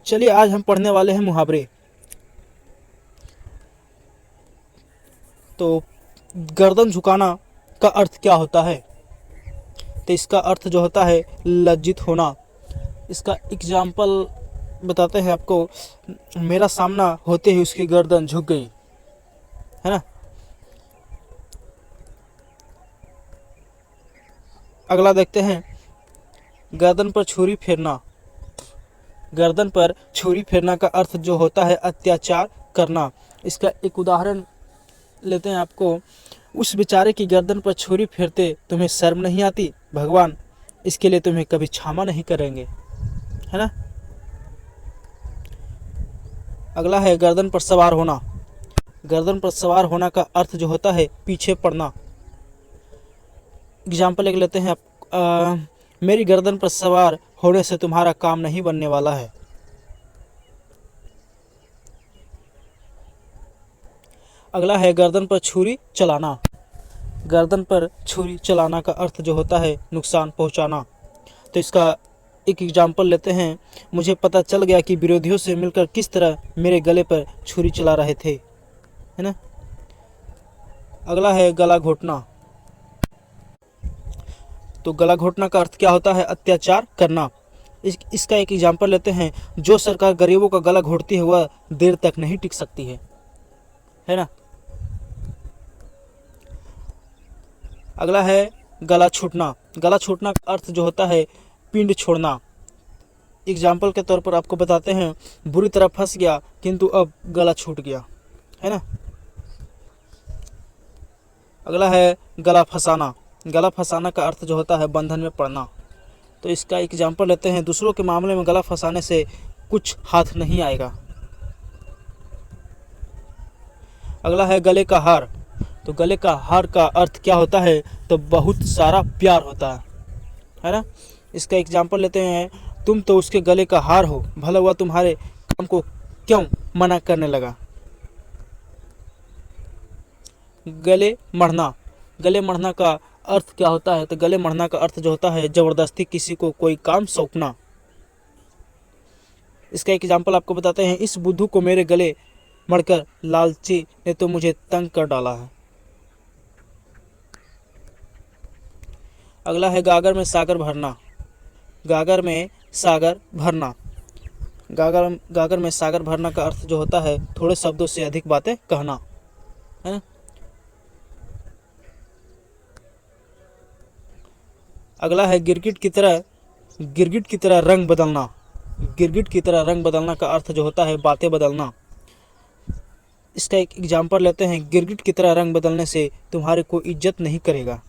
चलिए आज हम पढ़ने वाले हैं मुहावरे। तो गर्दन झुकाना का अर्थ क्या होता है? तो इसका अर्थ जो होता है लज्जित होना। इसका एग्जाम्पल बताते हैं आपको। मेरा सामना होते ही उसकी गर्दन झुक गई, है ना। अगला देखते हैं, गर्दन पर छुरी फेरना। गर्दन पर छुरी फेरना का अर्थ जो होता है अत्याचार करना। इसका एक उदाहरण लेते हैं आपको। उस बेचारे की गर्दन पर छुरी फेरते तुम्हें शर्म नहीं आती? भगवान इसके लिए तुम्हें कभी क्षमा नहीं करेंगे, है ना। अगला है गर्दन पर सवार होना। गर्दन पर सवार होना का अर्थ जो होता है पीछे पड़ना। एग्जाम्पल एक लेते हैं आप। मेरी गर्दन पर सवार होने से तुम्हारा काम नहीं बनने वाला है। अगला है गर्दन पर छुरी चलाना। गर्दन पर छुरी चलाना का अर्थ जो होता है नुकसान पहुंचाना। तो इसका एक एग्जाम्पल लेते हैं। मुझे पता चल गया कि विरोधियों से मिलकर किस तरह मेरे गले पर छुरी चला रहे थे, है ना। अगला है गला घोटना। तो गला घोटना का अर्थ क्या होता है? अत्याचार करना। इसका एक एग्जाम्पल लेते हैं। जो सरकार गरीबों का गला घोटती है वह देर तक नहीं टिक सकती है ना। अगला है गला छूटना। गला छूटना का अर्थ जो होता है पिंड छोड़ना। एग्जाम्पल के तौर पर आपको बताते हैं। बुरी तरह फंस गया किंतु अब गला छूट गया, है ना। अगला है गला फंसाना। गला फंसाना का अर्थ जो होता है बंधन में पड़ना। तो इसका एग्जाम्पल लेते हैं। दूसरों के मामले में गला फंसाने से कुछ हाथ नहीं आएगा। अगला है गले का हार। तो गले का हार का अर्थ क्या होता है? तो बहुत सारा प्यार होता है ना। इसका एग्जाम्पल लेते हैं। तुम तो उसके गले का हार हो, भला हुआ तुम्हारे काम को क्यों मना करने लगा। गले मढ़ना। गले मढ़ना का अर्थ क्या होता है? तो गले मढ़ना का अर्थ जो होता है जबरदस्ती किसी को कोई काम सौंपना। इसका एक एग्जाम्पल आपको बताते हैं। इस बुद्धू को मेरे गले मढ़कर लालची ने तो मुझे तंग कर डाला है। अगला है गागर में सागर भरना। गागर में सागर भरना। गागर में सागर भरना का अर्थ जो होता है थोड़े शब्दों से अधिक बातें कहना, है ना। अगला है गिरगिट की तरह रंग बदलना। गिरगिट की तरह रंग बदलना का अर्थ जो होता है बातें बदलना। इसका एक एग्जाम्पल लेते हैं। गिरगिट की तरह रंग बदलने से तुम्हारे को इज्जत नहीं करेगा।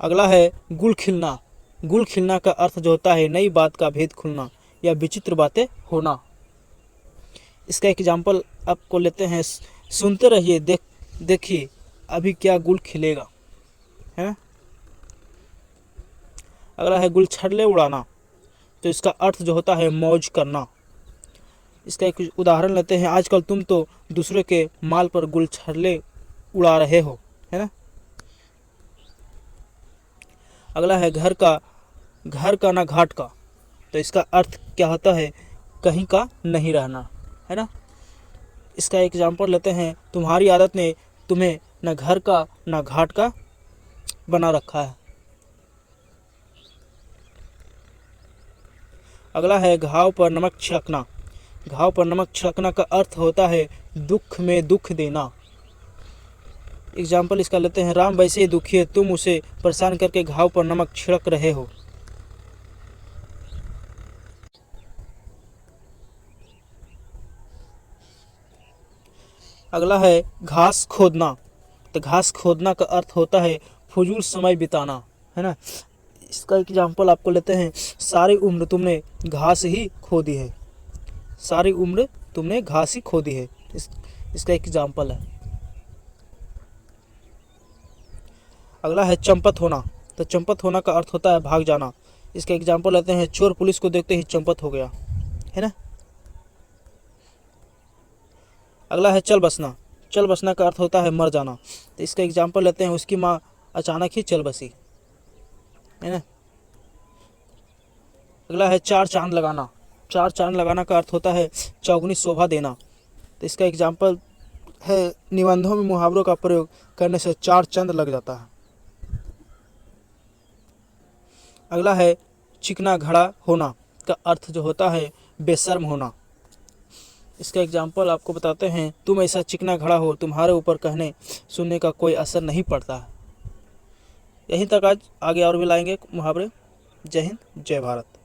अगला है गुल खिलना। गुल खिलना का अर्थ जो होता है नई बात का भेद खुलना या विचित्र बातें होना। इसका एक एग्जाम्पल आपको लेते हैं। सुनते रहिए, देखिए अभी क्या गुल खिलेगा, है ना। अगला है गुलछर्रे उड़ाना। तो इसका अर्थ जो होता है मौज करना। इसका एक उदाहरण लेते हैं। आजकल तुम तो दूसरे के माल पर गुलछर्रे उड़ा रहे हो, है ना। अगला है घर का ना घाट का। तो इसका अर्थ क्या होता है? कहीं का नहीं रहना, है ना। इसका एग्जाम्पल लेते हैं। तुम्हारी आदत ने तुम्हें न घर का न घाट का बना रखा है। अगला है घाव पर नमक छिड़कना। घाव पर नमक छिड़कना का अर्थ होता है दुख में दुख देना। एग्जाम्पल इसका लेते हैं। राम वैसे ही दुखी है, तुम उसे परेशान करके घाव पर नमक छिड़क रहे हो। अगला है घास खोदना। तो घास खोदना का अर्थ होता है फजूल समय बिताना, है ना। इसका एग्जाम्पल आपको लेते हैं। सारी उम्र तुमने घास ही खोदी है। सारी उम्र तुमने घास ही खोदी है। इसका एक एग्जाम्पल है। अगला है चंपत होना। तो चंपत होना का अर्थ होता है भाग जाना। इसका एग्जाम्पल लेते हैं। चोर पुलिस को देखते ही चंपत हो गया, है ना। अगला है चल बसना। चल बसना का अर्थ होता है मर जाना। तो इसका एग्जाम्पल लेते हैं। उसकी माँ अचानक ही चल बसी, है ना। अगला है चार चांद लगाना। चार चांद लगाना का अर्थ होता है चौगुनी शोभा देना। तो इसका एग्जाम्पल है निबंधों में मुहावरों का प्रयोग करने से चार चंद लग जाता है। अगला है चिकना घड़ा होना का अर्थ जो होता है बेशर्म होना। इसका एग्जाम्पल आपको बताते हैं, तुम ऐसा चिकना घड़ा हो, तुम्हारे ऊपर कहने सुनने का कोई असर नहीं पड़ता है। यहीं तक आज, आगे और भी लाएंगे मुहावरे। जय हिंद, जय भारत।